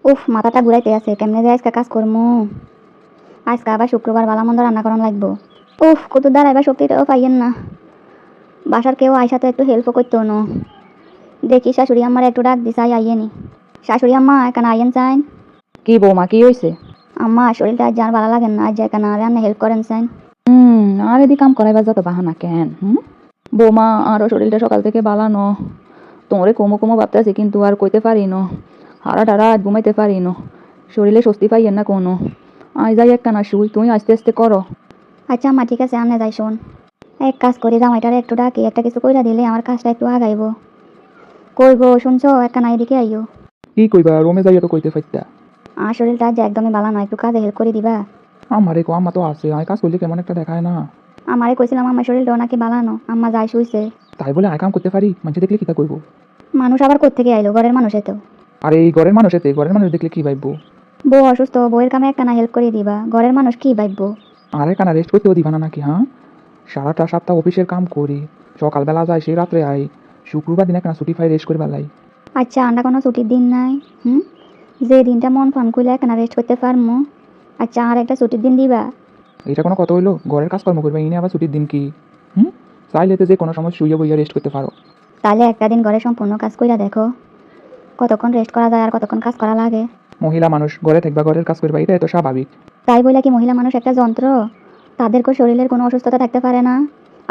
উফ, মাথাটা ঘুরাইতে আছে, কেমনে যে আজকে কাজ করমু। আজকে আবার শুক্রবার, ভালো মন্দ রান্না করানো লাগবো। উফ, কত দাঁড়াইবার শক্তিটাও পাইয়েন না। বাসার কেউ আইসা তো একটু হেল্প করতো না। দেখি শাশুড়ি আমার একটু ডাক দিছাই আইয়েনি। শাশুড়ি আম্মা এখানে আইয়েন চাইন। কি বৌমা, কি হয়েছে? আম্মা শরীরটা আজ আর ভালো লাগেন না, আজ এখানে রান্না হেল্প করেন চাইন। আর এদি কাম করাইবার যত বাহানা কেন? বৌমা, আরও শরীরটা সকাল থেকে বালানো। তোমরে কোমো কোমো ভাবতেছি, কিন্তু আর কইতে পারি ন। হারা টারা আজ ঘুমাইতে পারি ন। শরীরে স্বস্তি পাইয়েন না কোনো। আই যাই একখানা শুই, তুমি আস্তে আস্তে করো। আচ্ছা আম্মা, ঠিক আছে, আনে যাই শোন। এক কাজ করি, জামাইটারে একটু ডাকি, একটা কিছু কইরা দিলে আমার কাজটা একটু আগাইব। কই গো, শুনছো? একখানা এদিকে আইও। কি কইবা, রোমে যাইয়া তো কইতে ফাইতা। আর শরীরটা আজ একদমই ভালো নয়, একটু কাজে হেল্প করে দিবা। আমারে কো, আম্মা তো আছে, আয় কাজ করলে কেমন একটা দেখায় না। আমারে কইছিলাম আমার শরীরটাও নাকি বালানো, আম্মা যাই শুইছে। তাই বলে আয় কাম করতে পারি? মানুষ দেখলে কিতা কইব? মানুষ আবার কোত্থেকে আইলো? ঘরের মানুষে তো। আর এই ঘরের মানুষ এতে, ঘরের মানুষ দেখলে কি ভাববো? বউ অসুস্থ, বউয়ের কামে একখানা হেল্প করে দিবা, ঘরের মানুষ কি ভাববো? আরে কানা রেস্ট করতেও দিবা না নাকি? হ্যাঁ, সারাটা সপ্তাহ অফিসের কাম করি, সকালবেলা যায় সেই রাত্রে আই, শুক্রবার দিন একখানা ছুটি পাই রেস্ট করে বেলাই। আচ্ছা, আন্ডা কোনো ছুটির দিন নাই? যে দিনটা মন ফান করলে একখানা রেস্ট করতে পারমু। আচ্ছা, আর একটা ছুটির দিন দিবা? এটা কোনো কথা হইলো? ঘরের কাজকর্ম করবে, ইনি আবার ছুটির দিন কি? চাইলে তো যে কোনো সময় শুয়ে বইয়া রেস্ট করতে পারো। তাহলে একটা দিন ঘরে সম্পূর্ণ কাজ কইরা দেখো, কতক্ষণ রেস্ট করা যায় আর কতক্ষণ কাজ করা লাগে। মহিলা মানুষ ঘরে থাকবা, ঘরের কাজ করবা, এটা এত স্বাভাবিক। তাই বলে কি মহিলা মানুষ একটা যন্ত্র? তাদেরকেও শরীরের কোনো অসুস্থতা থাকতে পারে না,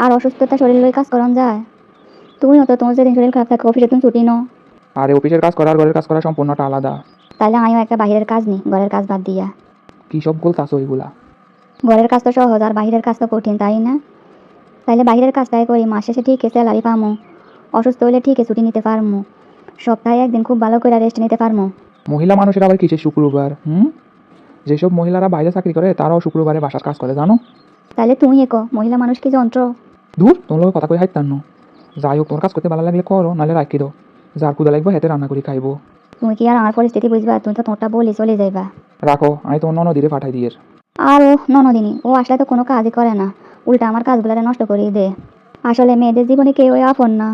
আর অসুস্থতা শরীর লই কাজ করন যায়। তুমিও তো, তোমার যেদিন শরীর খারাপ থাকে অফিসে তুমি ছুটি নো। আরে অফিসের কাজ করা আর ঘরের কাজ করা সম্পূর্ণটা আলাদা। তাহলে আমিও একটা বাহিরের কাজ নিই, ঘরের কাজ বাদ দিয়া। কি সব বলতাছো এগুলা? ঘরের কাজ তো সহজ আর বাহিরের কাজ তো কঠিন, তাই না? তাইলে বাহিরের কাজটাই করি, মাস শেষে ঠিক স্যালারি পামু, অসুস্থ হলে ঠিক ছুটি নিতে পারমু, সপ্তাহে একদিন খুব ভালো করে রেস্ট নিতে পারমু। মহিলা মানুষের আবার কিসের শুক্রবার? যেসব মহিলারা বাইরে চাকরি করে তারাও শুক্রবারে বাসার কাজ করে, জানো? তাইলে তুমি একো মহিলা মানুষ কি যন্ত্র? দূর, তোমার লোক কথা কই হাইতাম না। যাই হোক, তোমার কাজ করতে ভালো লাগলে করো, নাহলে রাখি দাও। যার কুদা লাগবে হেতে রান্না করে খাইবো। তুমি কি আর আমার পরিস্থিতি বুঝবা? তুমি তো তোমারটা বলি চলে যাইবা। রাখো, আমি তো অন্য দিরে পাঠাই দিয়ে। আর ও ননদিনী, ও আসলে তো কোনো কাজই করে না, উল্টা আমার কাজগুলো নষ্ট করে দে। আসলে মেয়েদের জীবনে কেউ আপন না,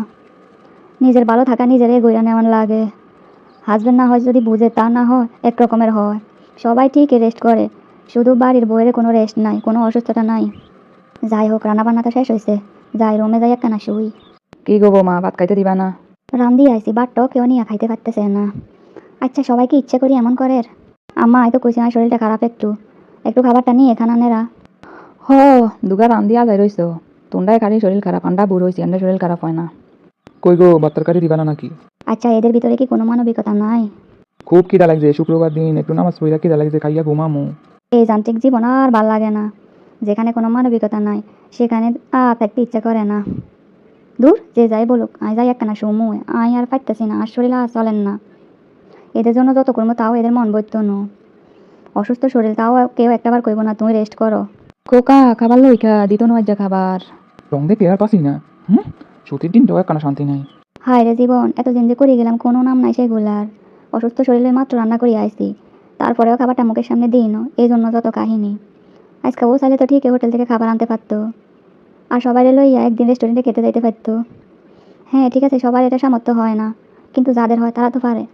নিজের ভালো থাকা নিজেরাই গইরা নেওয়ার লাগে। হাজবেন্ড না হয় যদি বুঝে, তা না হয় এক রকমের হয়। সবাই ঠিকই রেস্ট করে, শুধু বাড়ির বউয়ের কোনো রেস্ট নাই, কোনো অসুস্থতা নাই। যাই হোক, রান্না তো শেষ হয়েছে, যাই রুমে যাই একখানা শুই। কি গো বৌমা, ভাত খাইতে দিবা না? রান্ধি আইসি, বাটটাও কেউ নিয়ে খাইতে পারতেছে না। আচ্ছা, সবাইকে ইচ্ছে করি এমন করের? আম্মা হয়তো কইছে আমার শরীরটা খারাপ, একটু একটু খাবারটা নিয়ে এখানে নেরা। হ, দুগা রান্ধিয়া যাই রইছ। তোমরাই খালি শরীর খারাপ, আন্ডা বুড়ো হয়েছি, আন্ডা শরীর খারাপ হয় না। কই গো, বাত্তার কারি দিবা না নাকি? আচ্ছা, এদের ভিতরে কি কোনো মানবিকতা নাই? খুব খিদা লাগছে, শুক্রবার দিন একটু নামাজ পড়িয়া খিদা লাগছে, খাইয়া ঘুমামু। এই যান্ত্রিক জীবন আর ভাল লাগে না, যেখানে কোনো মানবিকতা নাই সেখানে থাকতে ইচ্ছা করে না। দূর, যে যাই বলুক, আই যাই একখানা সময়, আই আর পাইতেছি না, আর শরীর আর চলেন না। এদের জন্য যত করবো তাও এদের মন বইত না। অসুস্থ শরীর, তাও কেউ একটাবার কইব না তুমি রেস্ট করো। খোকা, খাবার লইখা দিত নয় খাবার। রং দেখে আর পাসি না। ছুটির দিনটাও একখানা শান্তি নাই। হায় রে জীবন, এতদিন যে করে গেলাম, কোনো নাম নাই সেগুলার। অসুস্থ শরীরে মাত্র রান্না করি আইসি, তারপরেও খাবারটা মুখের সামনে দিই না, এই জন্য যত কাহিনী। আজকে ও চাইলে তো ঠিকই হোটেল থেকে খাবার আনতে পারতো, আর সবাই লইয়া একদিন রেস্টুরেন্টে খেতে যাইতে পারতো। হ্যাঁ ঠিক আছে, সবার এটা সামর্থ্য হয় না, কিন্তু যাদের হয় তারা তো পারে।